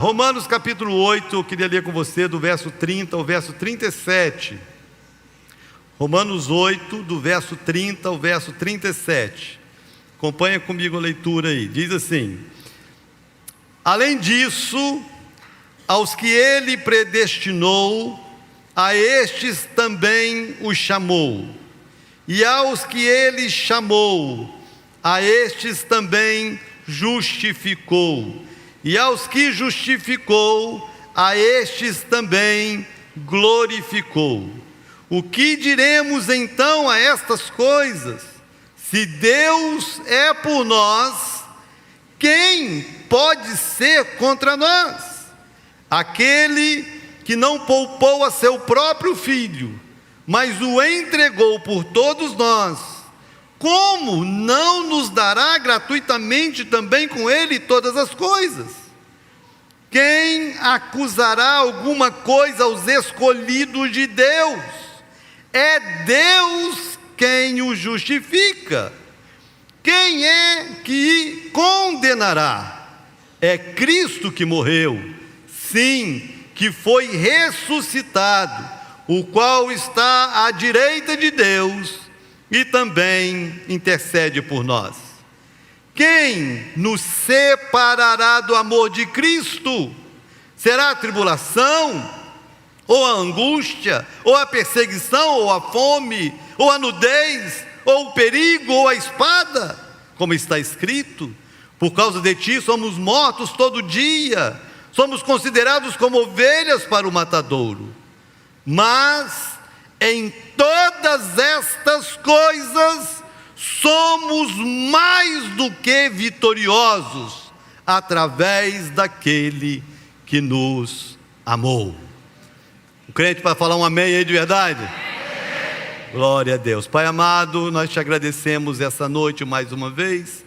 Romanos capítulo 8, eu queria ler com você do verso 30 ao verso 37. Romanos 8, do verso 30 ao verso 37. Acompanha comigo a leitura aí. Diz assim: além disso, aos que ele predestinou, a estes também os chamou. E aos que ele chamou, a estes também justificou. E aos que justificou, a estes também glorificou. O que diremos então a estas coisas? Se Deus é por nós, quem pode ser contra nós? Aquele que não poupou a seu próprio filho, mas o entregou por todos nós, como não nos dará gratuitamente também com ele todas as coisas? Quem acusará alguma coisa aos escolhidos de Deus? É Deus quem o justifica. Quem é que condenará? É Cristo que morreu, sim, que foi ressuscitado, o qual está à direita de Deus e também intercede por nós. Quem nos separará do amor de Cristo? Será a tribulação, ou a angústia, ou a perseguição, ou a fome, ou a nudez, ou o perigo, ou a espada? Como está escrito: por causa de ti somos mortos todo dia, somos considerados como ovelhas para o matadouro. Mas em todas estas coisas somos mais do que vitoriosos, através daquele que nos amou. O crente vai falar um amém aí de verdade? Amém. Glória a Deus. Pai amado, nós te agradecemos essa noite mais uma vez,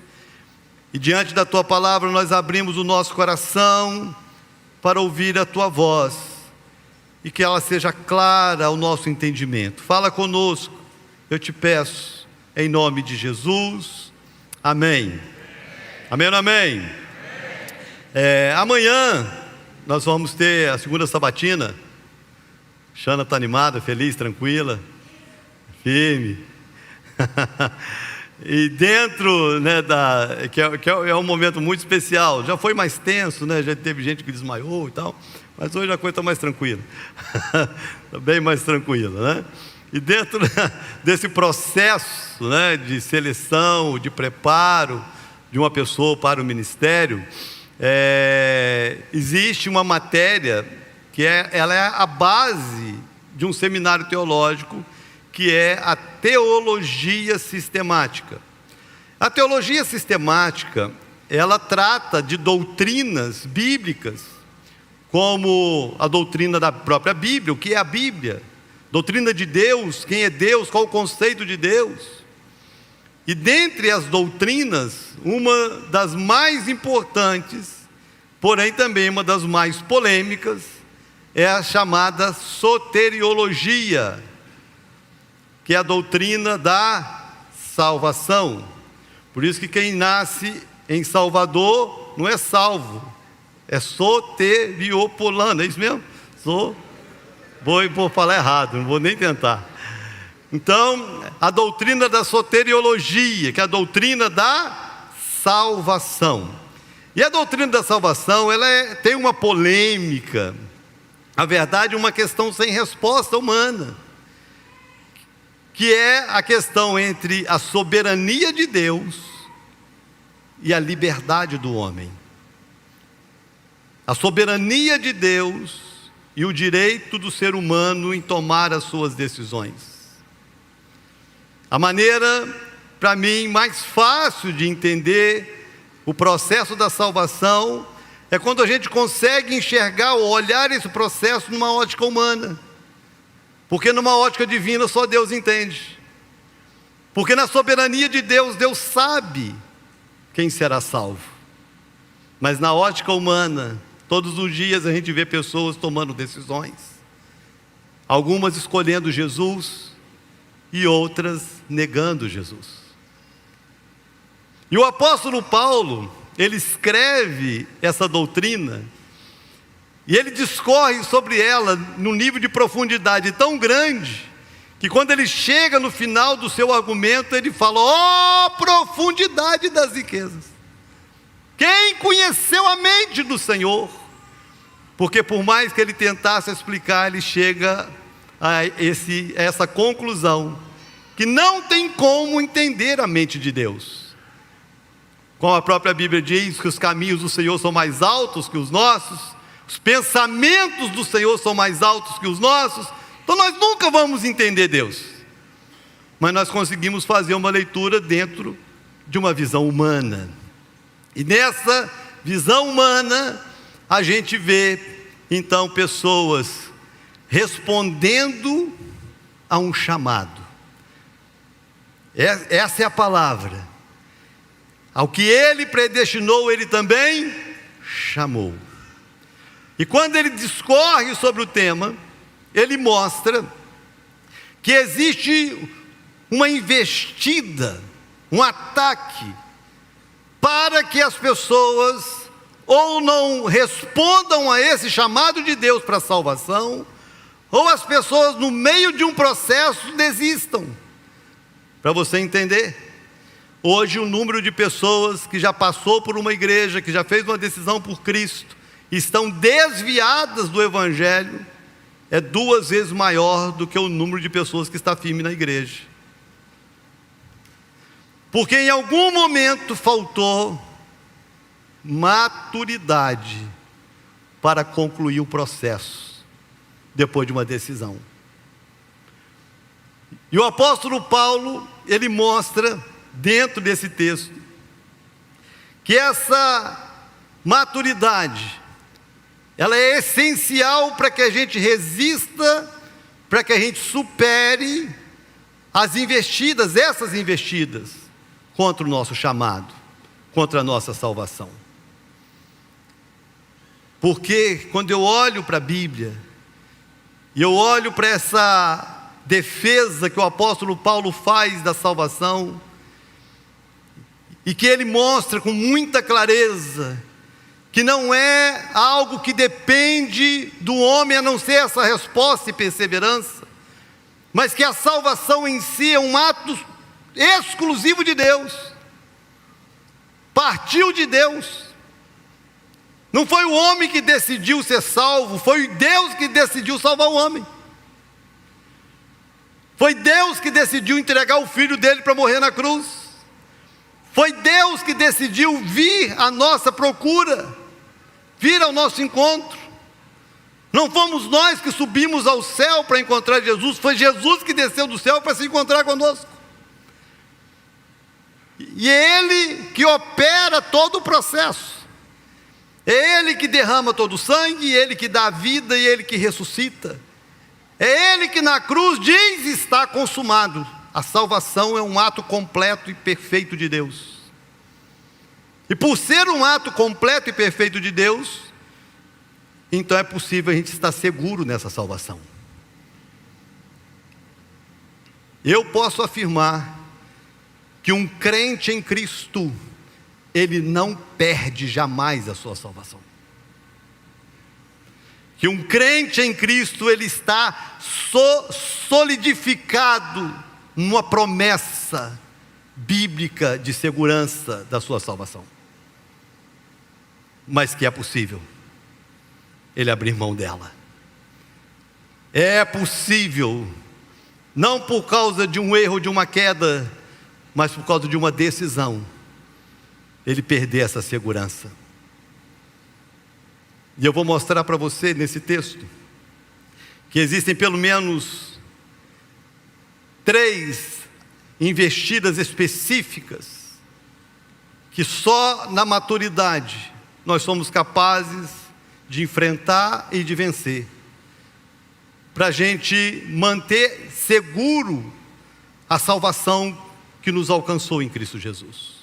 e diante da tua palavra nós abrimos o nosso coração para ouvir a tua voz, e que ela seja clara ao nosso entendimento. Fala conosco, eu te peço, em nome de Jesus, amém. Amém ou amém? Amanhã nós vamos ter a segunda sabatina. Xana está animada, feliz, tranquila, firme. E dentro, né, que é um momento muito especial. Já foi mais tenso, né? Já teve gente que desmaiou e tal, mas hoje a coisa está mais tranquila. Está bem mais tranquila, né? E dentro desse processo, né, de seleção, de preparo de uma pessoa para o ministério, existe uma matéria que ela é a base de um seminário teológico, que é a teologia sistemática. A teologia sistemática, ela trata de doutrinas bíblicas, como a doutrina da própria Bíblia, o que é a Bíblia, doutrina de Deus, quem é Deus, qual o conceito de Deus. E dentre as doutrinas, uma das mais importantes, porém também uma das mais polêmicas, é a chamada soteriologia, que é a doutrina da salvação. Por isso que quem nasce em Salvador não é salvo, é soteriopolano, é isso mesmo? Vou falar errado, não vou nem tentar. Então, a doutrina da soteriologia, que é a doutrina da salvação. E a doutrina da salvação, tem uma polêmica, na verdade uma questão sem resposta humana, que é a questão entre a soberania de Deus e a liberdade do homem. A soberania de Deus e o direito do ser humano em tomar as suas decisões. A maneira, para mim, mais fácil de entender o processo da salvação é quando a gente consegue enxergar ou olhar esse processo numa ótica humana. Porque numa ótica divina só Deus entende. Porque na soberania de Deus, Deus sabe quem será salvo. Mas na ótica humana, todos os dias a gente vê pessoas tomando decisões. Algumas escolhendo Jesus e outras negando Jesus. E o apóstolo Paulo, ele escreve essa doutrina E ele discorre sobre ela num nível de profundidade tão grande, que quando ele chega no final do seu argumento, ele fala: ó, profundidade das riquezas! Quem conheceu a mente do Senhor? Porque por mais que ele tentasse explicar, ele chega a essa conclusão, que não tem como entender a mente de Deus. Como a própria Bíblia diz, que os caminhos do Senhor são mais altos que os nossos, os pensamentos do Senhor são mais altos que os nossos. Então nós nunca vamos entender Deus, mas nós conseguimos fazer uma leitura dentro de uma visão humana. E nessa visão humana, a gente vê, então, pessoas respondendo a um chamado. Essa é a palavra. Ao que Ele predestinou, Ele também chamou. E quando Ele discorre sobre o tema, Ele mostra que existe uma investida, um ataque, para que as pessoas ou não respondam a esse chamado de Deus para a salvação, ou as pessoas no meio de um processo desistam. Para você entender, hoje o número de pessoas que já passou por uma igreja, que já fez uma decisão por Cristo, estão desviadas do Evangelho, é 2 vezes maior do que o número de pessoas que está firme na igreja. Porque em algum momento faltou maturidade para concluir o processo, depois de uma decisão. E o apóstolo Paulo, ele mostra, dentro desse texto, que essa maturidade, ela é essencial para que a gente resista, para que a gente supere as investidas, essas investidas, contra o nosso chamado, contra a nossa salvação. Porque quando eu olho para a Bíblia, e eu olho para essa defesa que o apóstolo Paulo faz da salvação, e que ele mostra com muita clareza, que não é algo que depende do homem, a não ser essa resposta e perseverança, mas que a salvação em si é um ato exclusivo de Deus, partiu de Deus. Não foi o homem que decidiu ser salvo, foi Deus que decidiu salvar o homem. Foi Deus que decidiu entregar o filho dele para morrer na cruz. Foi Deus que decidiu vir à nossa procura, vir ao nosso encontro. Não fomos nós que subimos ao céu para encontrar Jesus, foi Jesus que desceu do céu para se encontrar conosco. E é Ele que opera todo o processo. É Ele que derrama todo o sangue, Ele que dá a vida e Ele que ressuscita. É Ele que na cruz diz: está consumado. A salvação é um ato completo e perfeito de Deus. E por ser um ato completo e perfeito de Deus, então é possível a gente estar seguro nessa salvação. Eu posso afirmar que um crente em Cristo, ele não perde jamais a sua salvação. Que um crente em Cristo, ele está solidificado numa promessa bíblica de segurança da sua salvação. Mas que é possível ele abrir mão dela. É possível, não por causa de um erro, de uma queda, mas por causa de uma decisão, ele perder essa segurança. E eu vou mostrar para você nesse texto, que existem pelo menos 3 investidas específicas, que só na maturidade nós somos capazes de enfrentar e de vencer, para a gente manter seguro a salvação que nos alcançou em Cristo Jesus.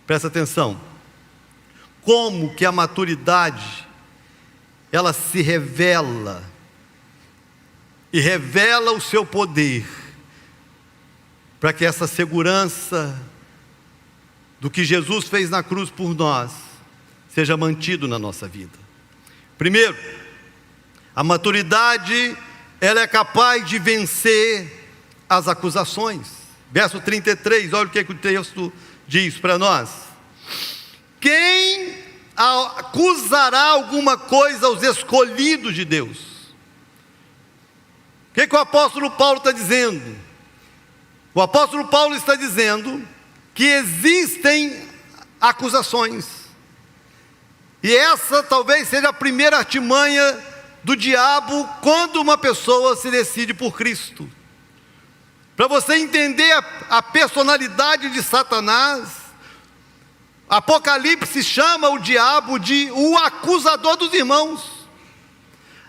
Presta atenção, como que a maturidade, ela se revela, e revela o seu poder, para que essa segurança do que Jesus fez na cruz por nós, seja mantido na nossa vida. Primeiro, A maturidade, ela é capaz de vencer as acusações. Verso 33, olha o que o texto diz para nós. Quem acusará alguma coisa aos escolhidos de Deus? O que o apóstolo Paulo está dizendo? O apóstolo Paulo está dizendo que existem acusações. E essa talvez seja a primeira artimanha do diabo quando uma pessoa se decide por Cristo. Para você entender a personalidade de Satanás, Apocalipse chama o diabo de o acusador dos irmãos.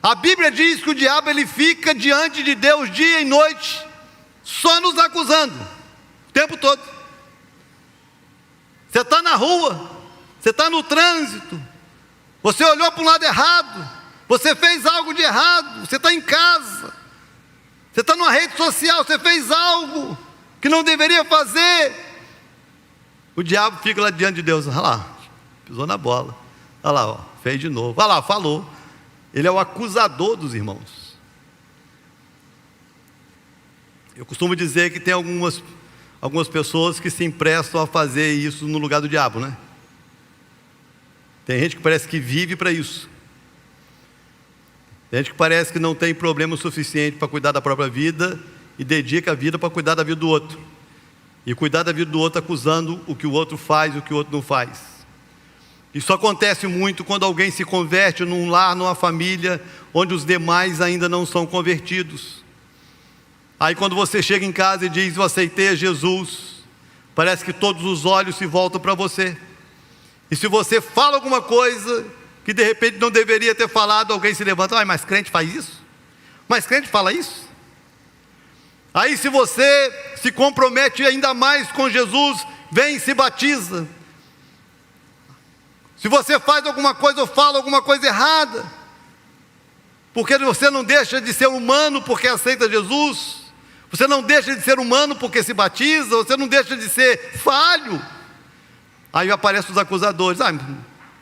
A Bíblia diz que o diabo ele fica diante de Deus dia e noite, só nos acusando, o tempo todo. Você está na rua, você está no trânsito, você olhou para o lado errado, você fez algo de errado, você está em casa, você está numa rede social, você fez algo que não deveria fazer. O diabo fica lá diante de Deus, olha lá, pisou na bola, olha lá, ó, fez de novo, olha lá, falou. Ele é o acusador dos irmãos. Eu costumo dizer que tem algumas pessoas que se emprestam a fazer isso no lugar do diabo, né? Tem gente que parece que vive para isso. Tem gente que parece que não tem problema suficiente para cuidar da própria vida e dedica a vida para cuidar da vida do outro. E cuidar da vida do outro acusando o que o outro faz e o que o outro não faz. Isso acontece muito quando alguém se converte num lar, numa família, onde os demais ainda não são convertidos. Aí quando você chega em casa e diz, eu aceitei a Jesus, parece que todos os olhos se voltam para você. E se você fala alguma coisa que de repente não deveria ter falado, alguém se levanta, mas crente faz isso? Mas crente fala isso? Aí se você se compromete ainda mais com Jesus, vem e se batiza. Se você faz alguma coisa ou fala alguma coisa errada, porque você não deixa de ser humano porque aceita Jesus, você não deixa de ser humano porque se batiza, você não deixa de ser falho, aí aparecem os acusadores,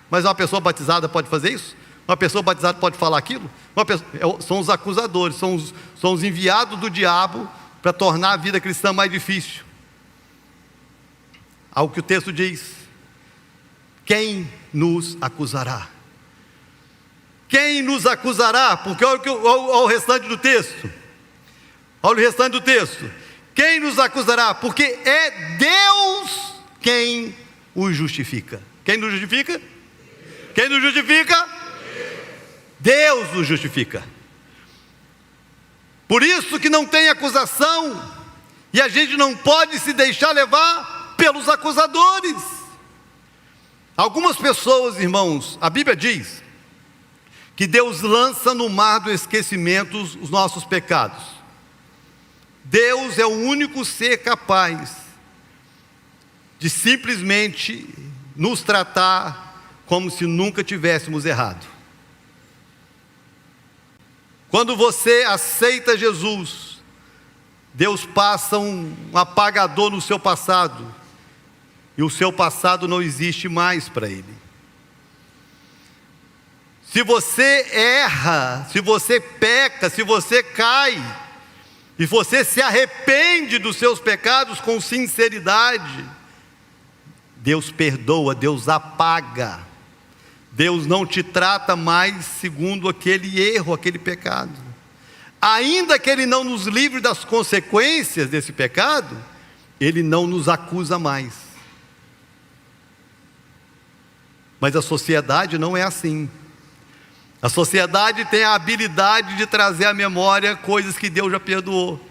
mas uma pessoa batizada pode fazer isso? Uma pessoa batizada pode falar aquilo? São os acusadores, são os enviados do diabo para tornar a vida cristã mais difícil. Algo que o texto diz: quem nos acusará? Quem nos acusará? Porque olha o restante do texto. Olha o restante do texto. Quem nos acusará? Porque é Deus quem os justifica. Quem nos justifica? Quem nos justifica? Deus nos justifica. Por isso que não tem acusação, e a gente não pode se deixar levar pelos acusadores. Algumas pessoas, irmãos, a Bíblia diz que Deus lança no mar do esquecimento os nossos pecados. Deus é o único ser capaz de simplesmente nos tratar como se nunca tivéssemos errado. Quando você aceita Jesus, Deus passa um apagador no seu passado, e o seu passado não existe mais para Ele. Se você erra, se você peca, se você cai, e você se arrepende dos seus pecados com sinceridade, Deus perdoa, Deus apaga. Deus não te trata mais segundo aquele erro, aquele pecado. Ainda que Ele não nos livre das consequências desse pecado, Ele não nos acusa mais. Mas a sociedade não é assim. A sociedade tem a habilidade de trazer à memória coisas que Deus já perdoou.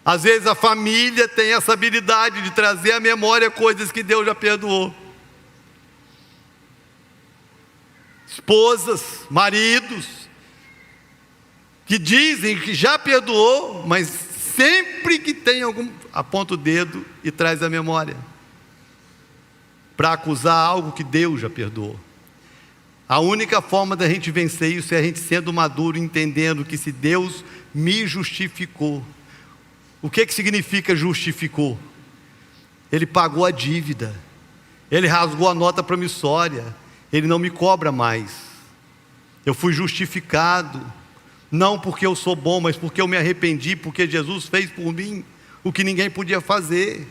Às vezes a família tem essa habilidade de trazer à memória coisas que Deus já perdoou. Esposas, maridos, que dizem que já perdoou, mas sempre que tem algum, aponta o dedo e traz à memória, para acusar algo que Deus já perdoou. A única forma da gente vencer isso é a gente sendo maduro, entendendo que se Deus me justificou, o que significa justificou? Ele pagou a dívida, Ele rasgou a nota promissória, Ele não me cobra mais. Eu fui justificado, não porque eu sou bom, mas porque eu me arrependi, porque Jesus fez por mim o que ninguém podia fazer.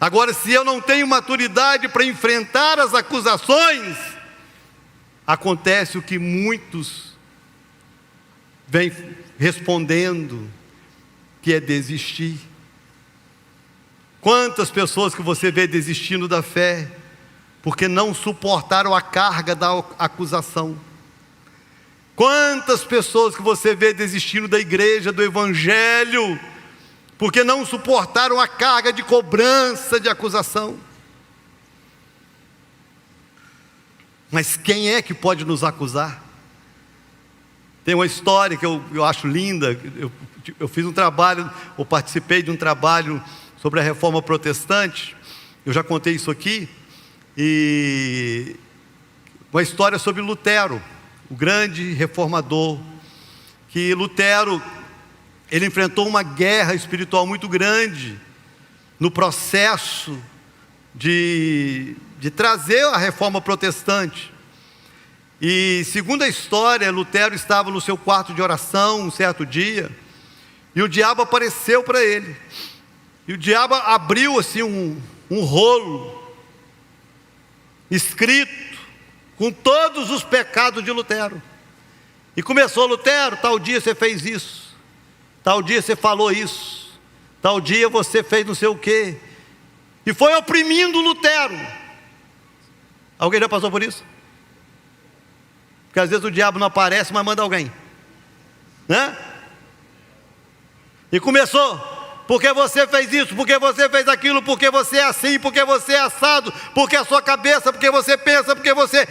Agora, se eu não tenho maturidade para enfrentar as acusações, acontece o que muitos vêm respondendo, que é desistir. Quantas pessoas que você vê desistindo da fé, porque não suportaram a carga da acusação? Quantas pessoas que você vê desistindo da igreja, do evangelho, porque não suportaram a carga de cobrança, de acusação? Mas quem é que pode nos acusar? Tem uma história que eu acho linda. Eu fiz um trabalho, ou participei de um trabalho sobre a reforma protestante. Eu já contei isso aqui. E uma história sobre Lutero, o grande reformador. Que Lutero, ele enfrentou uma guerra espiritual muito grande no processo de trazer a reforma protestante. E segundo a história, Lutero estava no seu quarto de oração um certo dia, e o diabo apareceu para ele. E o diabo abriu assim um rolo escrito com todos os pecados de Lutero. E começou: Lutero, tal dia você fez isso, tal dia você falou isso, tal dia você fez não sei o quê. E foi oprimindo Lutero. Alguém já passou por isso? Porque às vezes o diabo não aparece, mas manda alguém, né? E começou: porque você fez isso, porque você fez aquilo, porque você é assim, porque você é assado, porque a sua cabeça, porque você pensa, porque você.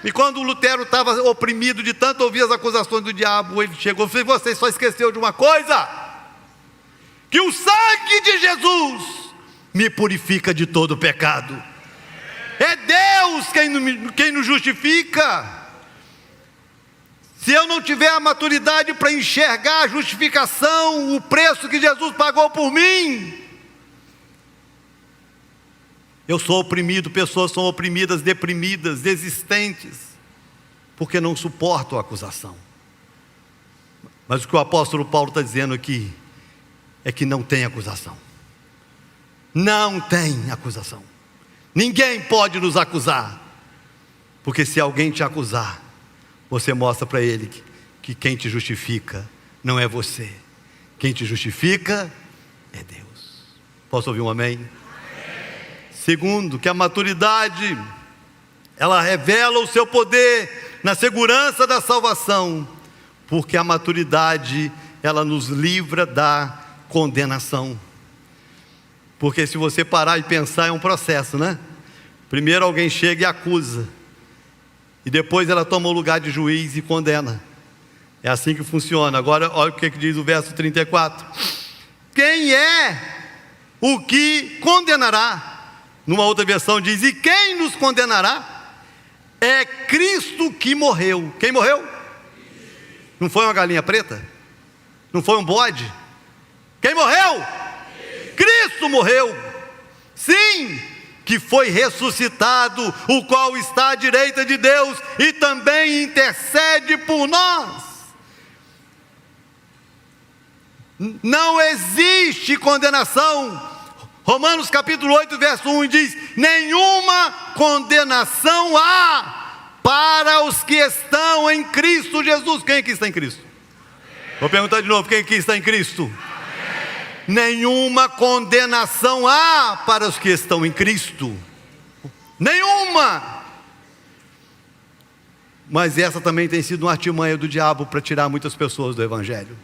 E quando o Lutero estava oprimido de tanto ouvir as acusações do diabo, ele chegou e disse: você só esqueceu de uma coisa, que o sangue de Jesus me purifica de todo pecado. É Deus quem nos justifica. Se eu não tiver a maturidade para enxergar a justificação, o preço que Jesus pagou por mim, eu sou oprimido, pessoas são oprimidas, deprimidas, desistentes, porque não suportam a acusação. Mas o que o apóstolo Paulo está dizendo aqui é que não tem acusação. Não tem acusação. Ninguém pode nos acusar, porque se alguém te acusar, você mostra para ele que quem te justifica não é você, quem te justifica é Deus. Posso ouvir um amém? Amém. Segundo, que a maturidade, ela revela o seu poder na segurança da salvação, porque a maturidade, ela nos livra da condenação. Porque se você parar e pensar, é um processo, né? Primeiro alguém chega e acusa, e depois ela toma o lugar de juiz e condena. É assim que funciona. Agora olha o que diz o verso 34. Quem é o que condenará? Numa outra versão diz: e quem nos condenará? É Cristo que morreu. Quem morreu? Não foi uma galinha preta? Não foi um bode? Quem morreu? Cristo morreu. Sim, que foi ressuscitado, o qual está à direita de Deus e também intercede por nós. Não existe condenação. Romanos capítulo 8, verso 1 diz: nenhuma condenação há para os que estão em Cristo Jesus. Quem aqui está em Cristo? Vou perguntar de novo: quem aqui está em Cristo? Nenhuma condenação há para os que estão em Cristo. Nenhuma. Mas essa também tem sido uma artimanha do diabo para tirar muitas pessoas do evangelho,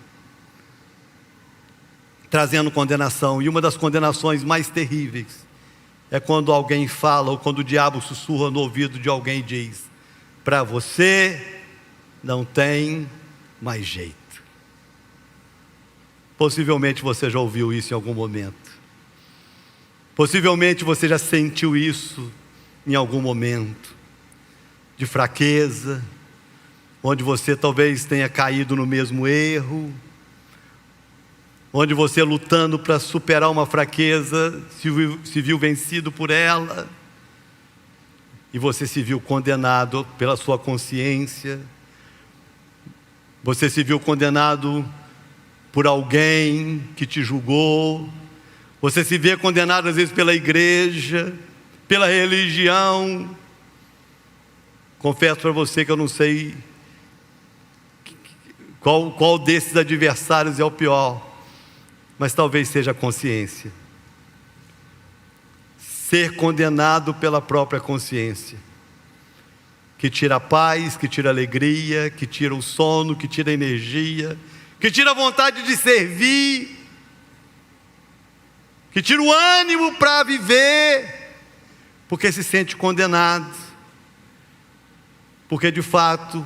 trazendo condenação. E uma das condenações mais terríveis é quando alguém fala, ou quando o diabo sussurra no ouvido de alguém e diz: para você não tem mais jeito. Possivelmente você já ouviu isso em algum momento. Possivelmente você já sentiu isso em algum momento de fraqueza, onde você talvez tenha caído no mesmo erro, onde você, lutando para superar uma fraqueza, se viu vencido por ela, e você se viu condenado pela sua consciência, você se viu condenado por alguém que te julgou, você se vê condenado às vezes pela igreja, pela religião. Confesso para você que eu não sei qual desses adversários é o pior, mas talvez seja a consciência. Ser condenado pela própria consciência, que tira a paz, que tira a alegria, que tira o sono, que tira a energia, que tira a vontade de servir, que tira o ânimo para viver, porque se sente condenado, porque de fato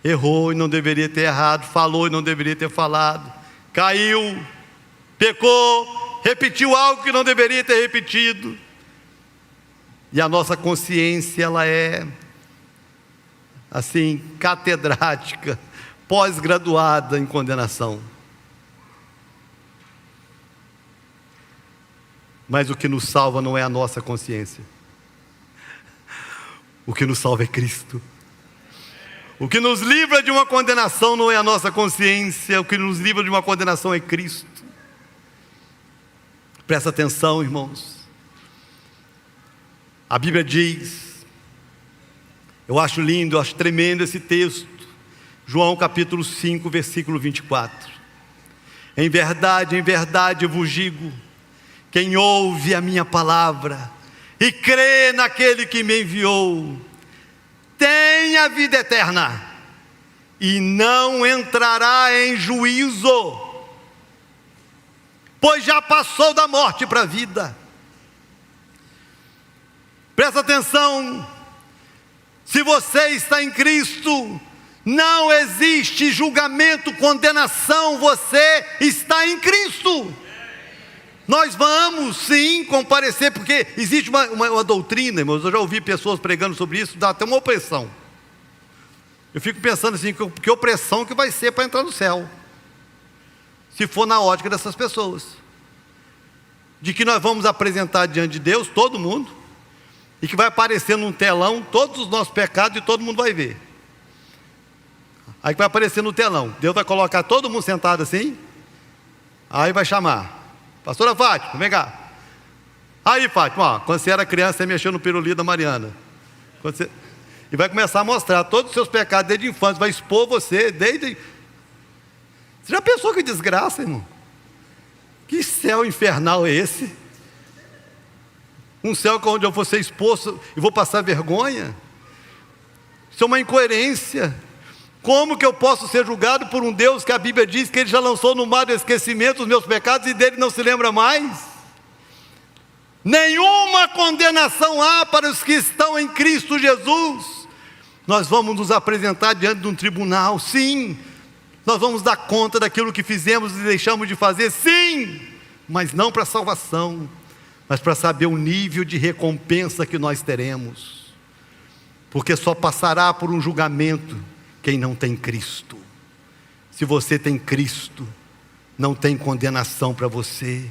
errou e não deveria ter errado, falou e não deveria ter falado, caiu, pecou, repetiu algo que não deveria ter repetido. E a nossa consciência, ela é assim, catedrática, pós-graduada em condenação. Mas o que nos salva não é a nossa consciência. O que nos salva é Cristo. O que nos livra de uma condenação não é a nossa consciência, o que nos livra de uma condenação é Cristo. Presta atenção, irmãos. A Bíblia diz, eu acho lindo, eu acho tremendo esse texto, João capítulo 5, versículo 24. Em verdade eu vos digo, quem ouve a minha palavra e crê naquele que me enviou, tem a vida eterna e não entrará em juízo, pois já passou da morte para a vida. Presta atenção, se você está em Cristo, não existe julgamento, condenação, você está em Cristo. Nós vamos sim comparecer, porque existe uma doutrina, irmãos, eu já ouvi pessoas pregando sobre isso, dá até uma opressão. Eu fico pensando assim, que opressão que vai ser para entrar no céu, se for na ótica dessas pessoas, de que nós vamos apresentar diante de Deus, todo mundo, e que vai aparecer num telão todos os nossos pecados e todo mundo vai ver. Aí que vai aparecer no telão, Deus vai colocar todo mundo sentado assim, aí vai chamar, pastora Fátima, vem cá. Aí Fátima, ó, quando você era criança você mexeu no pirulito da Mariana, e vai começar a mostrar todos os seus pecados desde a infância, vai expor você desde... Você já pensou que desgraça, irmão? Que céu infernal é esse? Um céu onde eu vou ser exposto e vou passar vergonha? Isso é uma incoerência. Como que eu posso ser julgado por um Deus que a Bíblia diz que Ele já lançou no mar do esquecimento os meus pecados e dele não se lembra mais? Nenhuma condenação há para os que estão em Cristo Jesus. Nós vamos nos apresentar diante de um tribunal, sim. Nós vamos dar conta daquilo que fizemos e deixamos de fazer, sim. Mas não para salvação, mas para saber o nível de recompensa que nós teremos. Porque só passará por um julgamento quem não tem Cristo. Se você tem Cristo, não tem condenação para você.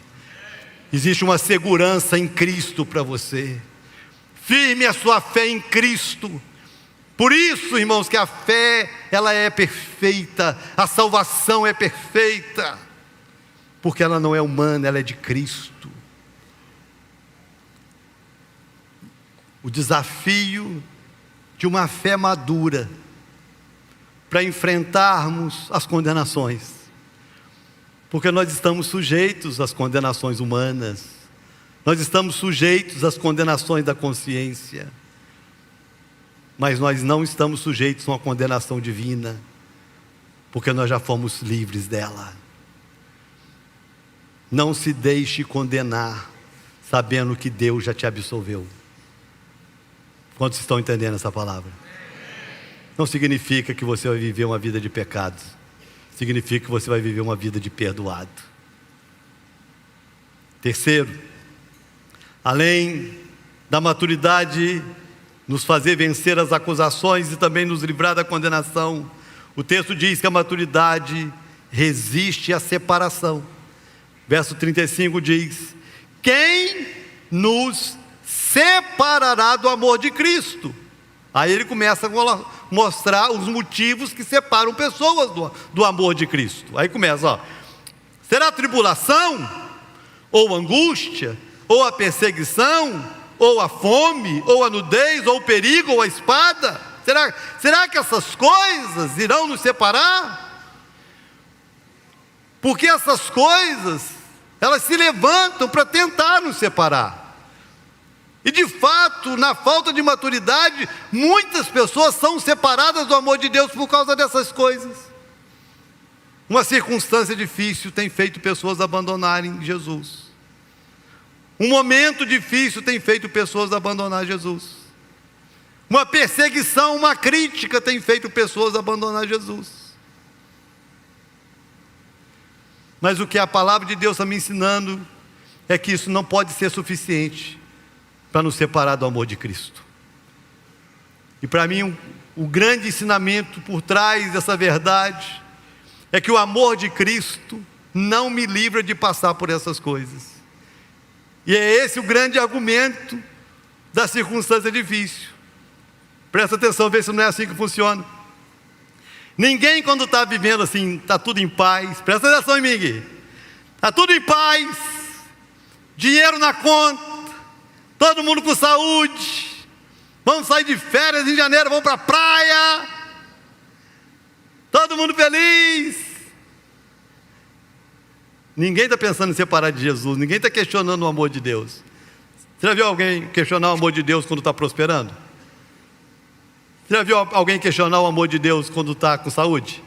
Existe uma segurança em Cristo para você. Firme a sua fé em Cristo. Por isso, irmãos, que a fé, ela é perfeita, a salvação é perfeita, porque ela não é humana, ela é de Cristo. O desafio de uma fé madura, para enfrentarmos as condenações, porque nós estamos sujeitos às condenações humanas, nós estamos sujeitos às condenações da consciência, mas nós não estamos sujeitos a uma condenação divina, porque nós já fomos livres dela. Não se deixe condenar, sabendo que Deus já te absolveu. Quantos estão entendendo essa palavra? Não significa que você vai viver uma vida de pecados, significa que você vai viver uma vida de perdoado. Terceiro, além da maturidade nos fazer vencer as acusações e também nos livrar da condenação, o texto diz que a maturidade resiste à separação. Verso 35 diz: quem nos separará do amor de Cristo. Aí ele começa a mostrar os motivos que separam pessoas do amor de Cristo. Aí começa, ó: será a tribulação, ou angústia, ou a perseguição, ou a fome, ou a nudez, ou o perigo, ou a espada? Será que essas coisas irão nos separar? Porque essas coisas, elas se levantam para tentar nos separar. E de fato, na falta de maturidade, muitas pessoas são separadas do amor de Deus por causa dessas coisas. Uma circunstância difícil tem feito pessoas abandonarem Jesus. Um momento difícil tem feito pessoas abandonar Jesus. Uma perseguição, uma crítica tem feito pessoas abandonar Jesus. Mas o que a palavra de Deus está me ensinando é que isso não pode ser suficiente para nos separar do amor de Cristo. E para mim, o grande ensinamento por trás dessa verdade é que o amor de Cristo não me livra de passar por essas coisas. E é esse o grande argumento da circunstância difícil. Presta atenção, vê se não é assim que funciona. Ninguém, quando está vivendo assim, está tudo em paz, presta atenção em mim aqui, está tudo em paz, dinheiro na conta, todo mundo com saúde, vamos sair de férias em janeiro, vamos para a praia, todo mundo feliz. Ninguém está pensando em separar de Jesus, ninguém está questionando o amor de Deus. Você já viu alguém questionar o amor de Deus quando está prosperando? Você já viu alguém questionar o amor de Deus quando está com saúde?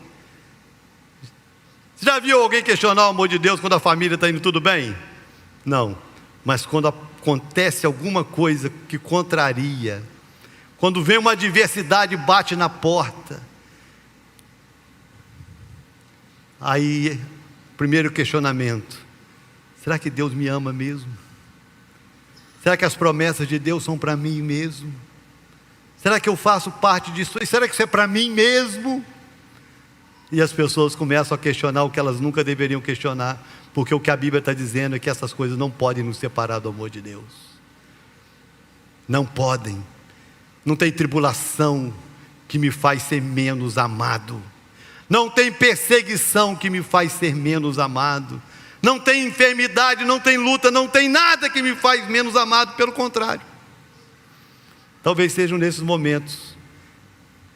Você já viu alguém questionar o amor de Deus quando a família está indo tudo bem? Não, mas quando acontece alguma coisa que contraria, quando vem uma adversidade e bate na porta, aí, primeiro questionamento: será que Deus me ama mesmo? Será que as promessas de Deus são para mim mesmo? Será que eu faço parte disso? E será que isso é para mim mesmo? E as pessoas começam a questionar o que elas nunca deveriam questionar, porque o que a Bíblia está dizendo é que essas coisas não podem nos separar do amor de Deus. Não podem. Não tem tribulação que me faz ser menos amado. Não tem perseguição que me faz ser menos amado. Não tem enfermidade, não tem luta, não tem nada que me faz menos amado, pelo contrário. Talvez sejam nesses momentos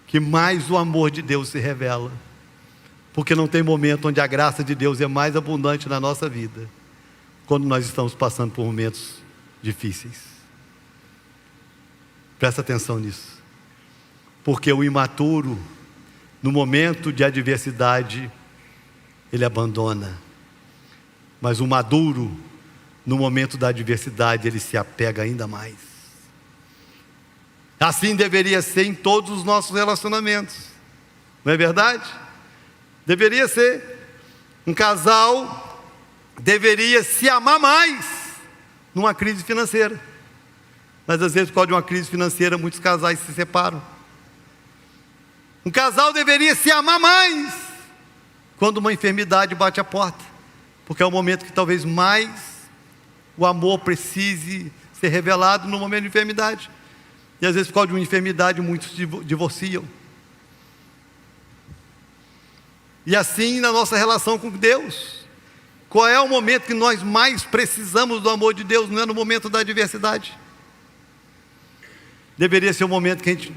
que mais o amor de Deus se revela, porque não tem momento onde a graça de Deus é mais abundante na nossa vida, quando nós estamos passando por momentos difíceis. Presta atenção nisso, porque o imaturo, no momento de adversidade, ele abandona, mas o maduro, no momento da adversidade, ele se apega ainda mais. Assim deveria ser em todos os nossos relacionamentos, não é verdade? Deveria ser. Um casal deveria se amar mais numa crise financeira, mas às vezes, por causa de uma crise financeira, muitos casais se separam. Um casal deveria se amar mais quando uma enfermidade bate a porta, porque é o momento que talvez mais o amor precise ser revelado, no momento de enfermidade. E às vezes, por causa de uma enfermidade, muitos divorciam. E assim, na nossa relação com Deus, qual é o momento que nós mais precisamos do amor de Deus? Não é no momento da adversidade? Deveria ser o momento que a gente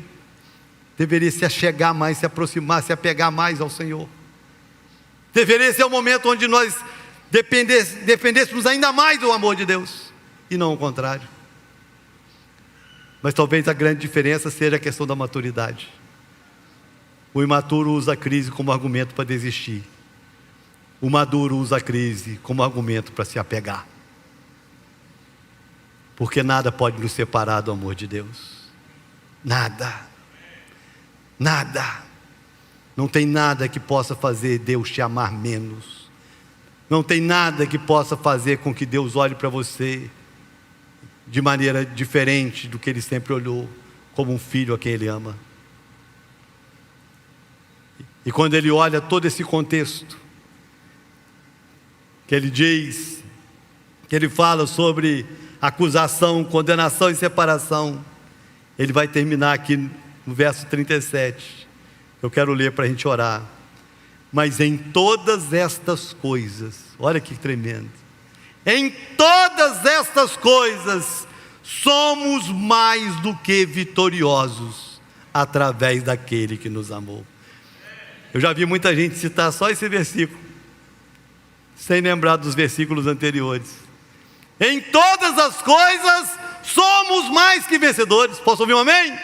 deveria se achegar mais, se aproximar, se apegar mais ao Senhor. Deveria ser o momento onde nós dependêssemos ainda mais do amor de Deus, e não o contrário. Mas talvez a grande diferença seja a questão da maturidade. O imaturo usa a crise como argumento para desistir. O maduro usa a crise como argumento para se apegar. Porque nada pode nos separar do amor de Deus. Nada. Nada. Não tem nada que possa fazer Deus te amar menos. Não tem nada que possa fazer com que Deus olhe para você de maneira diferente do que Ele sempre olhou, como um filho a quem Ele ama. E quando Ele olha todo esse contexto, que Ele diz, que Ele fala sobre acusação, condenação e separação. Ele vai terminar aqui no verso 37. Eu quero ler para a gente orar. Mas em todas estas coisas, olha que tremendo, em todas estas coisas somos mais do que vitoriosos através daquele que nos amou. Eu já vi muita gente citar só esse versículo, sem lembrar dos versículos anteriores. Em todas as coisas somos mais que vencedores. Posso ouvir um amém? Amém.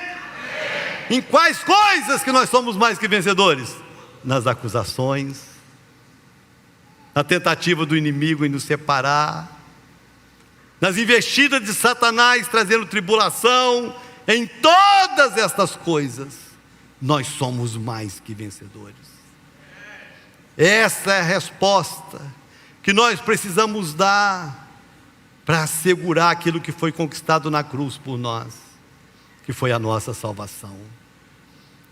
Em quais coisas que nós somos mais que vencedores? Nas acusações, na tentativa do inimigo em nos separar, nas investidas de Satanás trazendo tribulação. Em todas estas coisas nós somos mais que vencedores. Essa é a resposta que nós precisamos dar para assegurar aquilo que foi conquistado na cruz por nós, que foi a nossa salvação.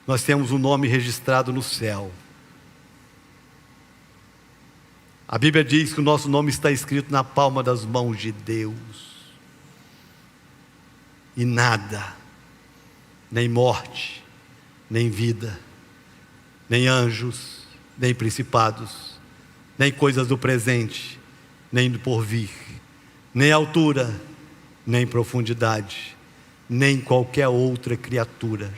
Nós temos um nome registrado no céu. A Bíblia diz que o nosso nome está escrito na palma das mãos de Deus. E nada, nem morte, nem vida, nem anjos, nem principados, nem coisas do presente, nem do porvir, nem altura, nem profundidade, nem qualquer outra criatura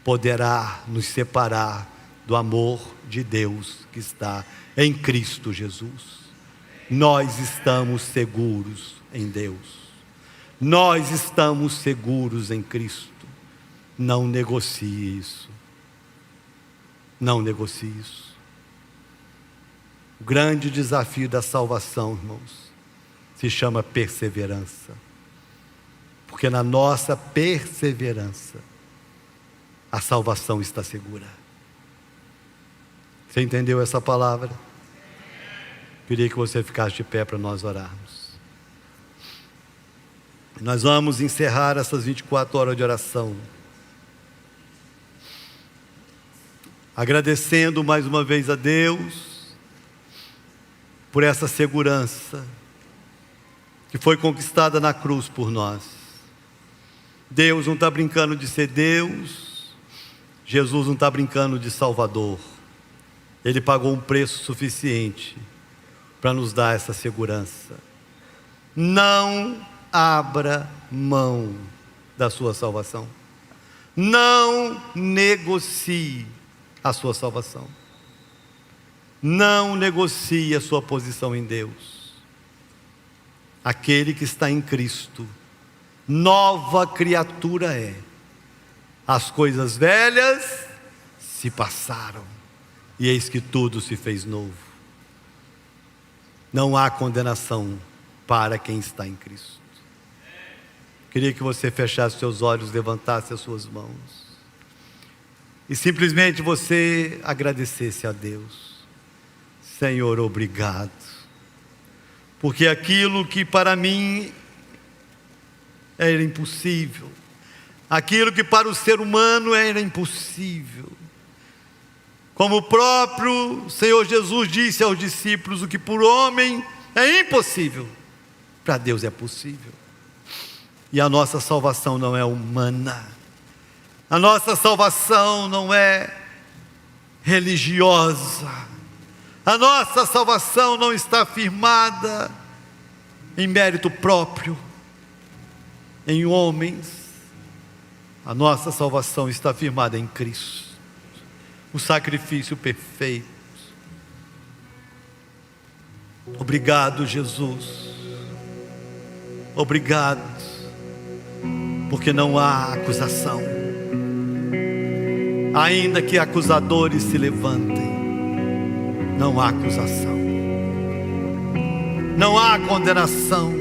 poderá nos separar do amor de Deus que está em Cristo Jesus. Nós estamos seguros em Deus. Nós estamos seguros em Cristo. Não negocie isso. Não negocie isso. O grande desafio da salvação, irmãos, se chama perseverança. Porque na nossa perseverança, a salvação está segura. Você entendeu essa palavra? Queria que você ficasse de pé para nós orarmos. Nós vamos encerrar essas 24 horas de oração, agradecendo mais uma vez a Deus por essa segurança que foi conquistada na cruz por nós. Deus não está brincando de ser Deus. Jesus não está brincando de Salvador. Ele pagou um preço suficiente para nos dar essa segurança. Não abra mão da sua salvação. Não negocie a sua salvação. Não negocie a sua posição em Deus. Aquele que está em Cristo, nova criatura é. As coisas velhas se passaram, e eis que tudo se fez novo. Não há condenação para quem está em Cristo. Queria que você fechasse seus olhos, levantasse as suas mãos e simplesmente você agradecesse a Deus. Senhor, obrigado, porque aquilo que para mim era impossível, aquilo que para o ser humano era impossível, como o próprio Senhor Jesus disse aos discípulos, o que por homem é impossível, para Deus é possível. E a nossa salvação não é humana, a nossa salvação não é religiosa, a nossa salvação não está firmada em mérito próprio, em homens. A nossa salvação está firmada em Cristo, o sacrifício perfeito. Obrigado, Jesus. Obrigado, porque não há acusação. Ainda que acusadores se levantem, não há acusação. Não há condenação.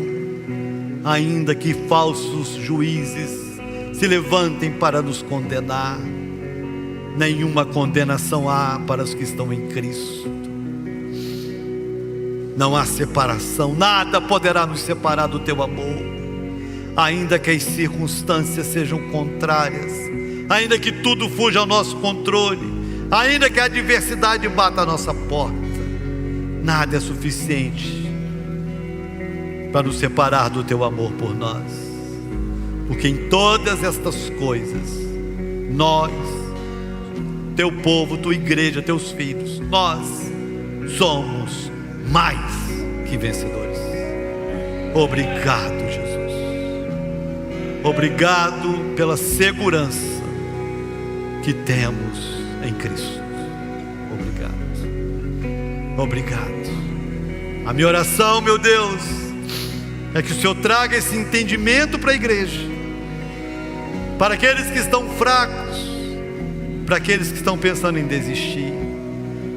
Ainda que falsos juízes se levantem para nos condenar, nenhuma condenação há para os que estão em Cristo. Não há separação, nada poderá nos separar do teu amor, ainda que as circunstâncias sejam contrárias, ainda que tudo fuja ao nosso controle, ainda que a adversidade bata a nossa porta. Nada é suficiente para nos separar do teu amor por nós. Porque em todas estas coisas, nós, teu povo, tua igreja, teus filhos, nós somos mais que vencedores. Obrigado, Jesus. Obrigado pela segurança que temos em Cristo. Obrigado. Obrigado. A minha oração, meu Deus, é que o Senhor traga esse entendimento para a igreja, para aqueles que estão fracos, para aqueles que estão pensando em desistir,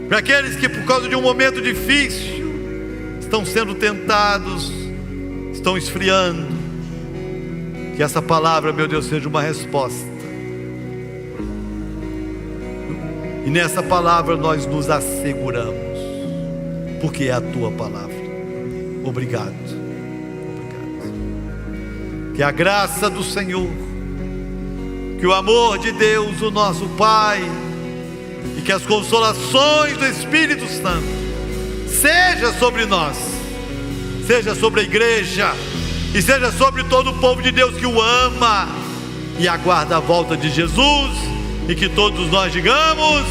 para aqueles que por causa de um momento difícil estão sendo tentados, estão esfriando. Que essa palavra, meu Deus, seja uma resposta. E nessa palavra nós nos asseguramos, porque é a tua palavra. Obrigado. Obrigado. Que a graça do Senhor, que o amor de Deus, o nosso Pai, e que as consolações do Espírito Santo seja sobre nós, seja sobre a igreja, e seja sobre todo o povo de Deus que o ama e aguarda a volta de Jesus, e que todos nós digamos: